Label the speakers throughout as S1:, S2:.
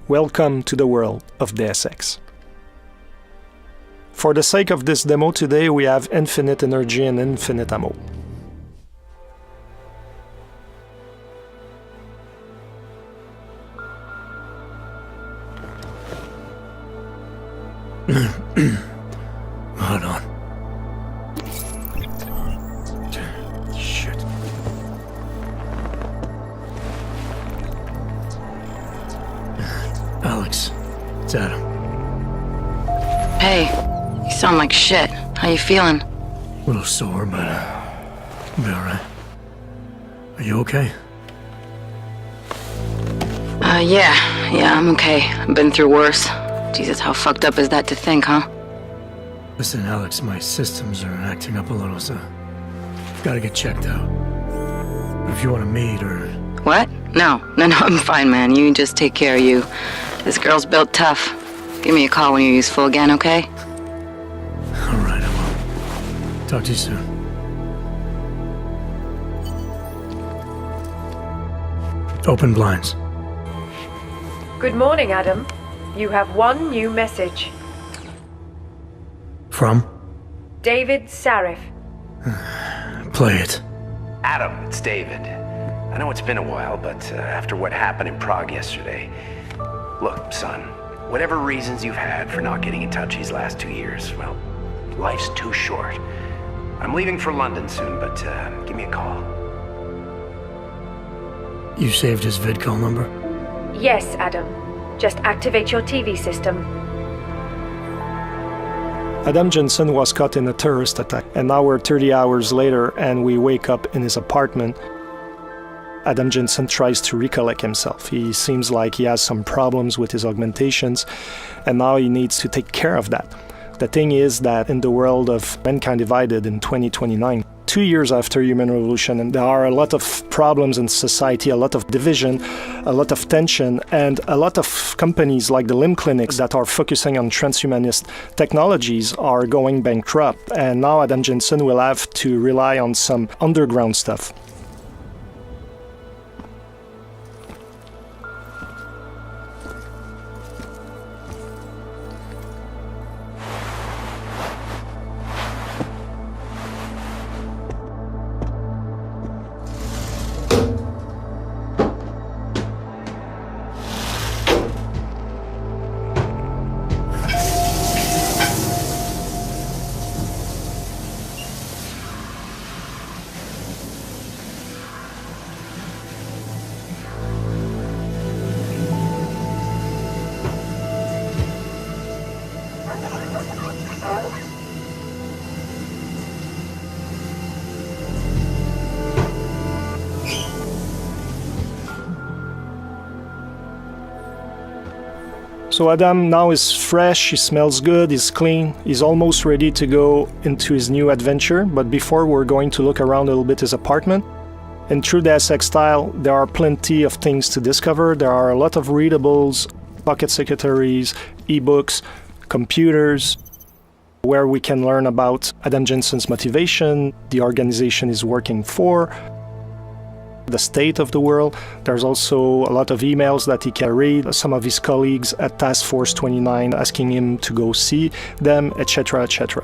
S1: Welcome to the world of Deus Ex. For the sake of this demo today, we have infinite energy and infinite ammo.
S2: Hold on. Shit. Alex, it's Adam.
S3: Hey, you sound like shit. How you feeling?
S2: A little sore, but I'll be alright. Are you okay?
S3: Yeah, I'm okay. I've been through worse. Jesus, how fucked up is that to think, huh?
S2: Listen, Alex, my systems are acting up a little, so I've got to get checked out. But if you want to meet or...
S3: What? No, I'm fine, man. You just take care of you. This girl's built tough. Give me a call when you're useful again, okay?
S2: Alright, I will. Talk to you soon. Open blinds.
S4: Good morning, Adam. You have one new message.
S2: From?
S4: David Sarif.
S2: Play it.
S5: Adam, it's David. I know it's been a while, but after what happened in Prague yesterday... Look, son, whatever reasons you've had for not getting in touch these last 2 years, well, life's too short. I'm leaving for London soon, but give me a call.
S2: You saved his vidcall number?
S4: Yes, Adam. Just activate your TV system.
S1: Adam Jensen was caught in a terrorist attack, and now we're 30 hours later and we wake up in his apartment. Adam Jensen tries to recollect himself. He seems like he has some problems with his augmentations, and now he needs to take care of that. The thing is that in the world of Mankind Divided in 2029, 2 years after human revolution, and there are a lot of problems in society, a lot of division, a lot of tension, and a lot of companies like the limb clinics that are focusing on transhumanist technologies are going bankrupt, and now Adam Jensen will have to rely on some underground stuff. So Adam now is fresh, he smells good, he's clean, he's almost ready to go into his new adventure, but before we're going to look around a little bit his apartment. In true Deus Ex style, there are plenty of things to discover. There are a lot of readables, pocket secretaries, ebooks, computers, where we can learn about Adam Jensen's motivation, the organization he's working for, the state of the world. There's also a lot of emails that he can read, some of his colleagues at Task Force 29 asking him to go see them, etc., etc.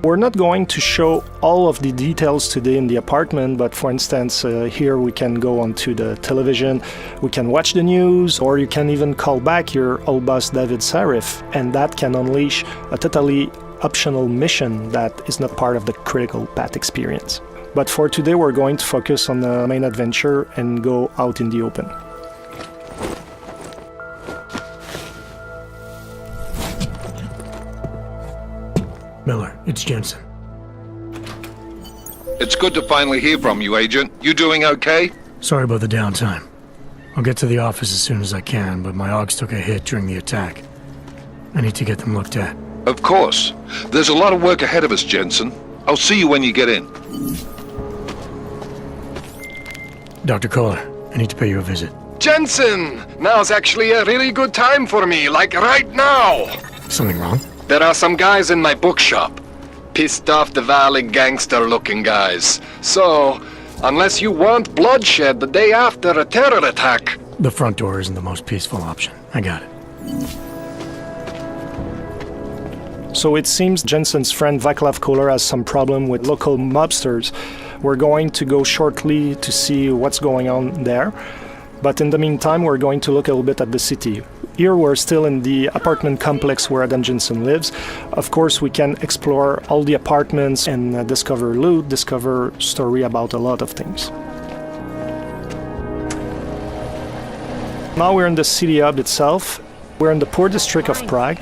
S1: We're not going to show all of the details today in the apartment, but for instance, here we can go onto the television, we can watch the news, or you can even call back your old boss David Sarif, and that can unleash a totally optional mission that is not part of the critical path experience. But for today, we're going to focus on the main adventure and go out in the open.
S2: Miller, it's Jensen.
S6: It's good to finally hear from you, Agent. You doing okay?
S2: Sorry about the downtime. I'll get to the office as soon as I can, but my AUGs took a hit during the attack. I need to get them looked at.
S6: Of course. There's a lot of work ahead of us, Jensen. I'll see you when you get in.
S2: Dr. Kohler, I need to pay you a visit.
S7: Jensen! Now's actually a really good time for me, like right now!
S2: Something wrong?
S7: There are some guys in my bookshop. Pissed off the Valley gangster-looking guys. So, unless you want bloodshed the day after a terror attack,
S2: The front door isn't the most peaceful option. I got it.
S1: So it seems Jensen's friend Vaclav Kohler has some problem with local mobsters. We're going to go shortly to see what's going on there. But in the meantime, we're going to look a little bit at the city. Here we're still in the apartment complex where Adam Jensen lives. Of course, we can explore all the apartments and discover loot, discover story about a lot of things. Now we're in the city hub itself. We're in the poor district of Prague,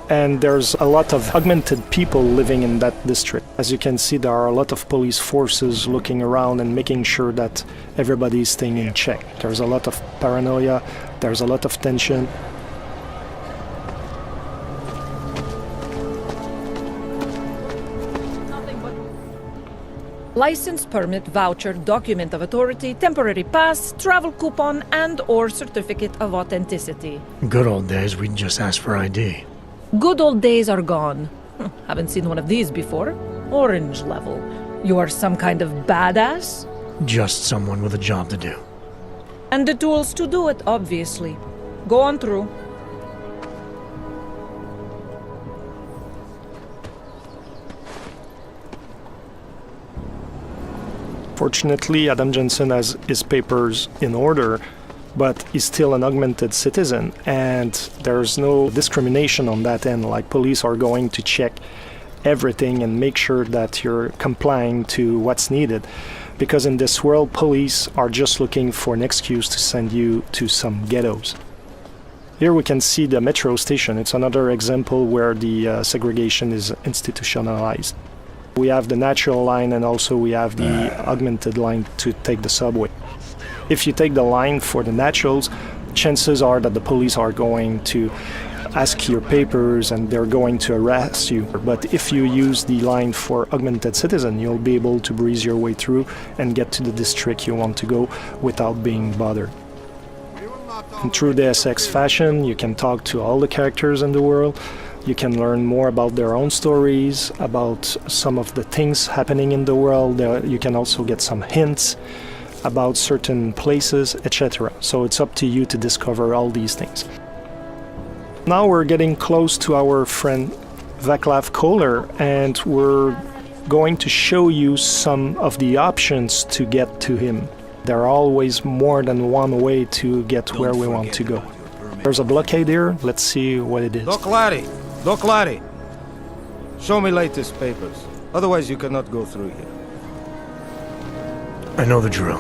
S1: and there's a lot of augmented people living in that district. As you can see, there are a lot of police forces looking around and making sure that everybody is staying in check. There's a lot of paranoia, there's a lot of tension.
S8: License, permit, voucher, document of authority, temporary pass, travel coupon, and/or certificate of authenticity.
S2: Good old days, we'd just ask for ID.
S8: Good old days are gone. Haven't seen one of these before. Orange level. You are some kind of badass?
S2: Just someone with a job to do.
S8: And the tools to do it, obviously. Go on through.
S1: Fortunately, Adam Jensen has his papers in order, but he's still an augmented citizen, and there's no discrimination on that end. Like, police are going to check everything and make sure that you're complying to what's needed. Because in this world, police are just looking for an excuse to send you to some ghettos. Here we can see the metro station. It's another example where the segregation is institutionalized. We have the natural line, and also we have the augmented line to take the subway. If you take the line for the naturals, chances are that the police are going to ask your papers and they're going to arrest you. But if you use the line for augmented citizen, you'll be able to breeze your way through and get to the district you want to go without being bothered. In true Deus Ex fashion, you can talk to all the characters in the world. You can learn more about their own stories, about some of the things happening in the world. You can also get some hints about certain places, etc. So it's up to you to discover all these things. Now we're getting close to our friend Vaclav Kohler, and we're going to show you some of the options to get to him. There are always more than one way to get where we want to go. There's a blockade here. Let's see what it is.
S9: Doc Larry, show me latest papers. Otherwise you cannot go through here.
S2: I know the drill.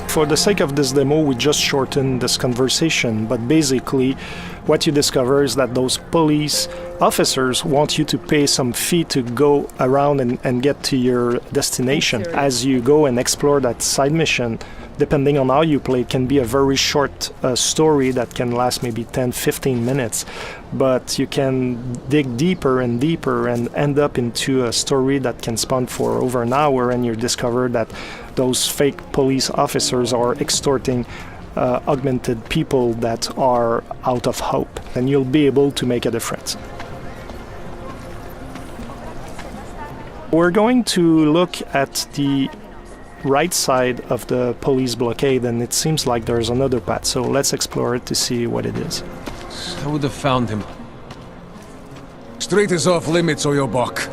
S1: For the sake of this demo, we just shortened this conversation, but basically what you discover is that those police officers want you to pay some fee to go around and get to your destination. As you go and explore that side mission, depending on how you play, it can be a very short story that can last maybe 10-15 minutes, but you can dig deeper and deeper and end up into a story that can span for over an hour, and you discover that those fake police officers are extorting augmented people that are out of hope, and you'll be able to make a difference. We're going to look at the right side of the police blockade, and it seems like there's another path, so let's explore it to see what it is.
S10: I would have found him.
S11: Street is off limits, Oyobok.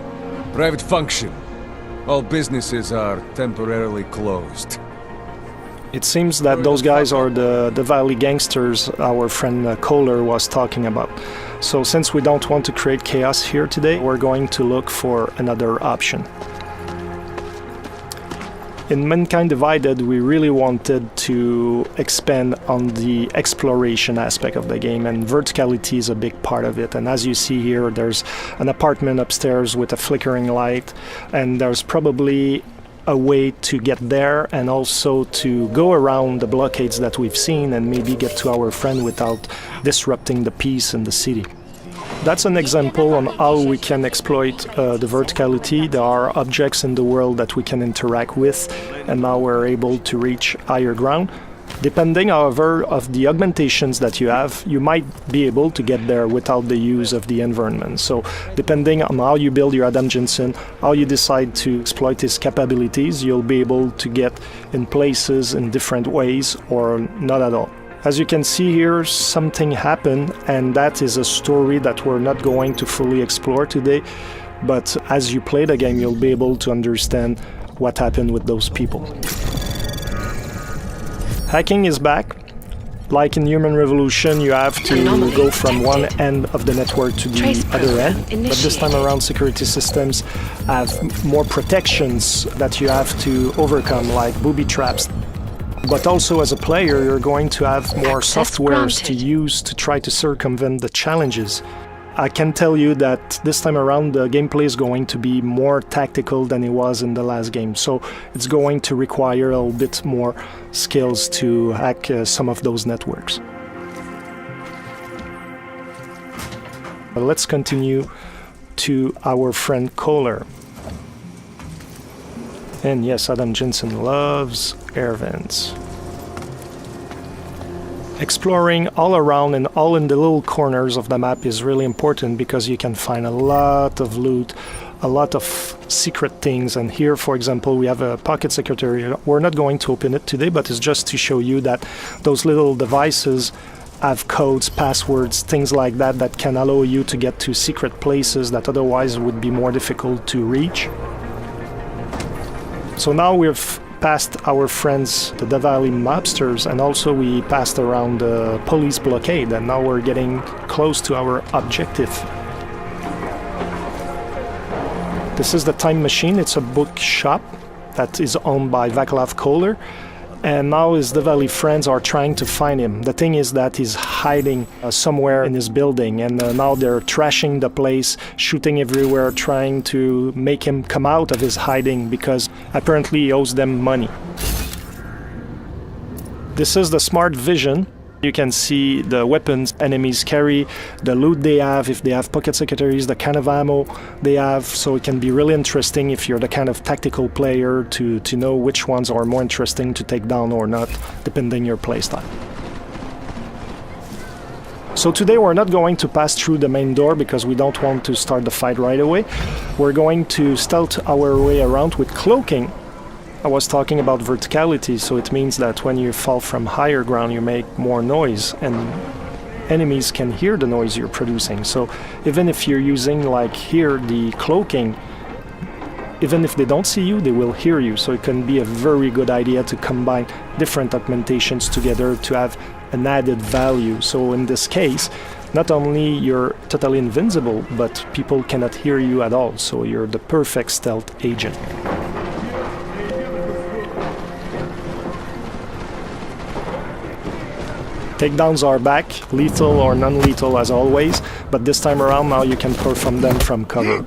S11: Private function. All businesses are temporarily closed.
S1: It seems that those guys are the Valley gangsters our friend Kohler was talking about. So since we don't want to create chaos here today, we're going to look for another option. In Mankind Divided, we really wanted to expand on the exploration aspect of the game, and verticality is a big part of it. And as you see here, there's an apartment upstairs with a flickering light, and there's probably a way to get there and also to go around the blockades that we've seen and maybe get to our friend without disrupting the peace in the city. That's an example on how we can exploit the verticality. There are objects in the world that we can interact with, and now we're able to reach higher ground. Depending, however, of the augmentations that you have, you might be able to get there without the use of the environment. So depending on how you build your Adam Jensen, how you decide to exploit his capabilities, you'll be able to get in places in different ways or not at all. As you can see here, something happened, and that is a story that we're not going to fully explore today. But as you play the game, you'll be able to understand what happened with those people. Hacking is back. Like in Human Revolution, you have to go from one end of the network to the other end. But this time around, security systems have more protections that you have to overcome, like booby traps. But also as a player, you're going to have more softwares to use to try to circumvent the challenges. I can tell you that this time around the gameplay is going to be more tactical than it was in the last game, so it's going to require a little bit more skills to hack some of those networks. Let's continue to our friend Kohler. And yes, Adam Jensen loves air vents. Exploring all around and all in the little corners of the map is really important because you can find a lot of loot, a lot of secret things. And here, for example, we have a pocket secretary. We're not going to open it today, but it's just to show you that those little devices have codes, passwords, things like that that can allow you to get to secret places that otherwise would be more difficult to reach. So now we've passed our friends, the Davali mobsters, and also we passed around the police blockade, and now we're getting close to our objective. This is the Time Machine. It's a bookshop that is owned by Vaclav Kohler, and now his Davali friends are trying to find him. The thing is that he's hiding somewhere in his building, and now they're trashing the place, shooting everywhere, trying to make him come out of his hiding because apparently he owes them money. This is the smart vision. You can see the weapons enemies carry, the loot they have, if they have pocket secretaries, the kind of ammo they have, so it can be really interesting if you're the kind of tactical player to know which ones are more interesting to take down or not, depending your playstyle. So today we're not going to pass through the main door because we don't want to start the fight right away. We're going to stealth our way around with cloaking. I was talking about verticality, so it means that when you fall from higher ground you make more noise and enemies can hear the noise you're producing. So even if you're using, like here, the cloaking, even if they don't see you, they will hear you. So it can be a very good idea to combine different augmentations together to have an added value. So in this case, not only you're totally invincible, but people cannot hear you at all. So you're the perfect stealth agent. Takedowns are back, lethal or non-lethal as always, but this time around now you can perform them from cover.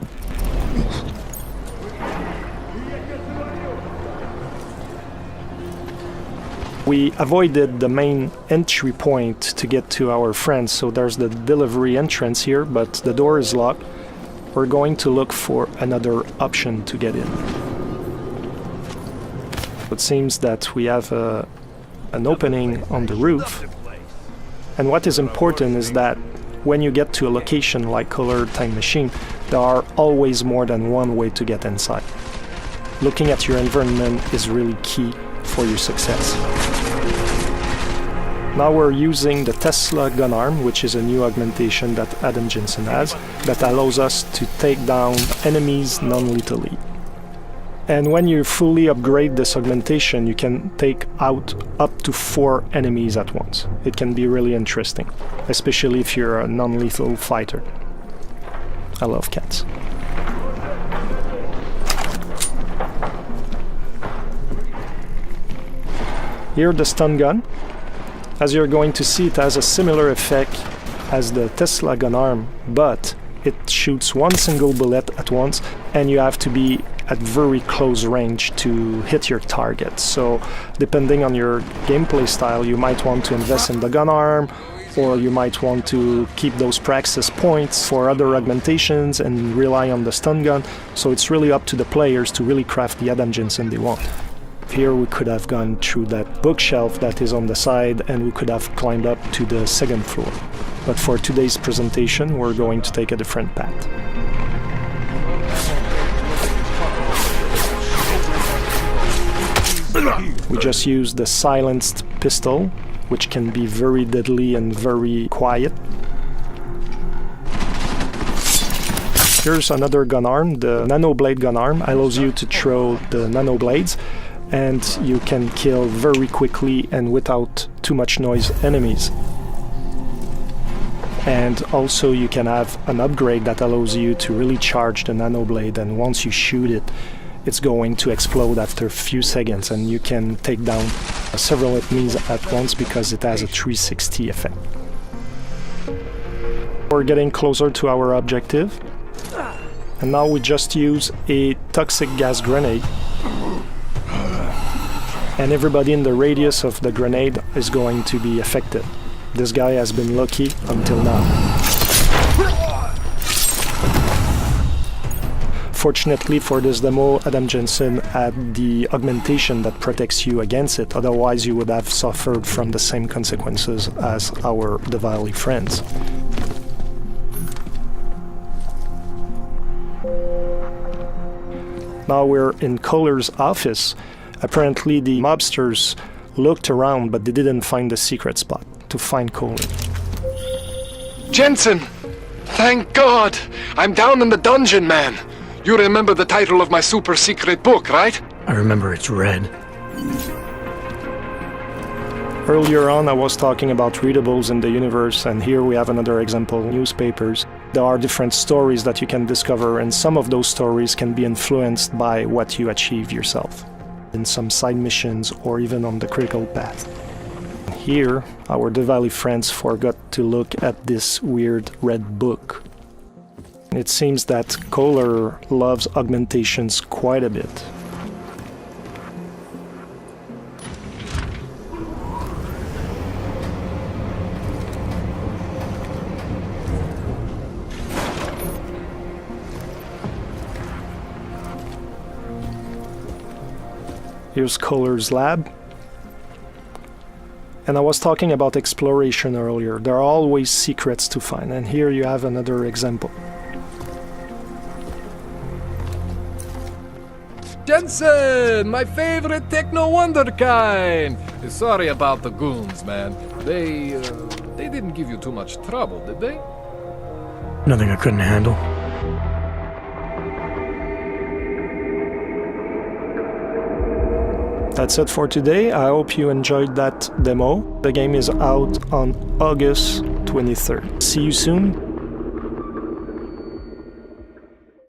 S1: We avoided the main entry point to get to our friends, so there's the delivery entrance here, but the door is locked. We're going to look for another option to get in. It seems that we have an opening on the roof. And what is important is that when you get to a location like Kohler Time Machine, there are always more than one way to get inside. Looking at your environment is really key for your success. Now we're using the Tesla gun arm, which is a new augmentation that Adam Jensen has, that allows us to take down enemies non-lethally. And when you fully upgrade this augmentation, you can take out up to 4 enemies at once. It can be really interesting, especially if you're a non-lethal fighter. I love cats. Here the stun gun. As you're going to see, it has a similar effect as the Tesla gun arm, but it shoots one single bullet at once, and you have to be at very close range to hit your target. So depending on your gameplay style, you might want to invest in the gun arm, or you might want to keep those praxis points for other augmentations and rely on the stun gun. So it's really up to the players to really craft the Adam Jensen they want. Here we could have gone through that bookshelf that is on the side and we could have climbed up to the second floor. But for today's presentation, we're going to take a different path. We just use the silenced pistol, which can be very deadly and very quiet. Here's another gun arm. The nano blade gun arm allows you to throw the nano blades, and you can kill very quickly and without too much noise enemies. And also you can have an upgrade that allows you to really charge the nano blade, and once you shoot it, it's going to explode after a few seconds, and you can take down several enemies at once because it has a 360 effect. We're getting closer to our objective, and now we just use a toxic gas grenade, and everybody in the radius of the grenade is going to be affected. This guy has been lucky until now. Fortunately for this demo, Adam Jensen had the augmentation that protects you against it, otherwise you would have suffered from the same consequences as our Diwali friends. Now we're in Kohler's office. Apparently the mobsters looked around, but they didn't find the secret spot to find Kohler.
S7: Jensen! Thank God! I'm down in the dungeon, man! You remember the title of my super secret book, right?
S2: I remember it's red.
S1: Earlier on I was talking about readables in the universe, and here we have another example, newspapers. There are different stories that you can discover, and some of those stories can be influenced by what you achieve yourself in some side missions or even on the critical path. Here, our Diwali friends forgot to look at this weird red book. It seems that Kohler loves augmentations quite a bit. Here's Kohler's lab. And I was talking about exploration earlier. There are always secrets to find, and here you have another example.
S10: Jensen, my favorite techno wonderkind. Sorry about the goons, man. They didn't give you too much trouble, did they?
S2: Nothing I couldn't handle.
S1: That's it for today. I hope you enjoyed that demo. The game is out on August 23rd. See you soon.